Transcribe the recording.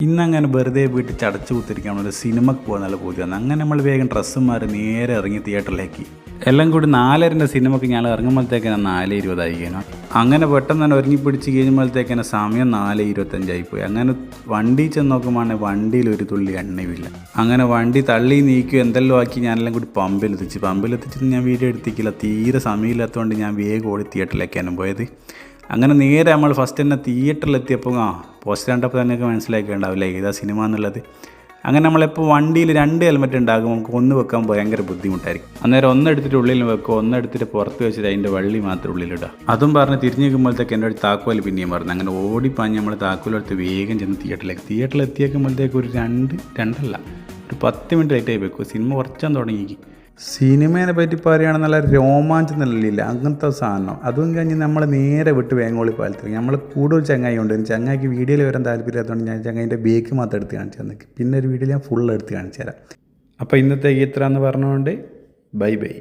ഇന്നങ്ങനെ വെറുതെ വീട്ടിൽ ചടച്ചു കുത്തിരിക്കാൻ ഒരു സിനിമക്ക് പോകാൻ നല്ല പൂതി വന്നു. അങ്ങനെ നമ്മൾ വേഗം ഡ്രസ്സും മാറി നേരെ ഇറങ്ങി തിയേറ്ററിലേക്ക്. എല്ലാം കൂടി 4:30 സിനിമയ്ക്ക് ഞാൻ ഇറങ്ങുമ്പോഴത്തേക്കാണ് 4:20 അങ്ങനെ പെട്ടെന്ന് തന്നെ ഒരുങ്ങി പിടിച്ച് കഴിയുമ്പോഴത്തേക്കാണ് സമയം 4:25 പോയി. അങ്ങനെ വണ്ടി ചെന്ന് നോക്കുമ്പോൾ വണ്ടിയിൽ ഒരു തുള്ളി എണ്ണയുമില്ല. അങ്ങനെ വണ്ടി തള്ളി നീക്കി എന്തെല്ലാം ആക്കി ഞാനെല്ലാം കൂടി പമ്പിലെത്തിച്ചിട്ട് ഞാൻ വീഡിയോ എടുത്തിക്കില്ല. തീരെ സമയമില്ലാത്തതുകൊണ്ട് ഞാൻ വേഗം ഓടി തിയേറ്ററിലേക്കാണ് പോയത്. അങ്ങനെ നേരെ നമ്മൾ ഫസ്റ്റ് തന്നെ തിയേറ്ററിലെത്തിയപ്പോൾ പോസ്റ്റർ കണ്ടപ്പോൾ നിങ്ങൾക്ക് മനസ്സിലാക്കിയിട്ടുണ്ടാവില്ലേ ഏതാ സിനിമ എന്നുള്ളത്. അങ്ങനെ നമ്മളെപ്പോൾ വണ്ടിയിൽ 2 ഹെൽമെറ്റ് ഉണ്ടാകും, നമുക്ക് ഒന്ന് വെക്കാൻ ഭയങ്കര ബുദ്ധിമുട്ടായിരിക്കും. അന്നേരം ഒന്നെടുത്തിട്ട് ഉള്ളിൽ വെക്കുക, ഒന്നെടുത്തിട്ട് പുറത്ത് വെച്ചിട്ട് അതിൻ്റെ വള്ളി മാത്രം ഉള്ളിലിടുക. അതും പറഞ്ഞ് തിരിഞ്ഞ് നിൽക്കുമ്പോഴത്തേക്ക് എൻ്റെ ഒരു താക്കോൽ പിന്നെയും പറഞ്ഞു. അങ്ങനെ ഓടിപ്പാഞ്ഞ് നമ്മൾ താക്കോലെടുത്ത് വേഗം ചെന്ന് തിയേറ്ററിലെത്തിയേക്കുമ്പോഴത്തേക്ക് ഒരു 10 മിനിറ്റ് ലേറ്റായി വെക്കും. സിനിമ കുറച്ചാൻ തുടങ്ങി. സിനിമേനെ പറ്റി പറയുകയാണെന്നുള്ള രോമാഞ്ചം നിലയില്ല, അങ്ങനത്തെ സാധനം. അതും കഴിഞ്ഞ് നമ്മൾ നേരെ വിട്ട് വേങ്ങോളി പാലത്തിൽ നമ്മൾ കൂടുതൽ ചങ്ങായി ഉണ്ട്. ചങ്ങായിക്ക് വീഡിയോയിൽ വരാൻ താല്പര്യമില്ലാത്തതുകൊണ്ട് ഞാൻ ചങ്ങായിൻ്റെ ബേക്ക് മാത്രം എടുത്ത് കാണിച്ചു തന്നേക്ക്. പിന്നെ ഒരു വീഡിയോ ഞാൻ ഫുൾ എടുത്ത് കാണിച്ചു തരാം. അപ്പോൾ ഇന്നത്തെ ഇത്ര എന്ന് പറഞ്ഞുകൊണ്ട് ബൈ.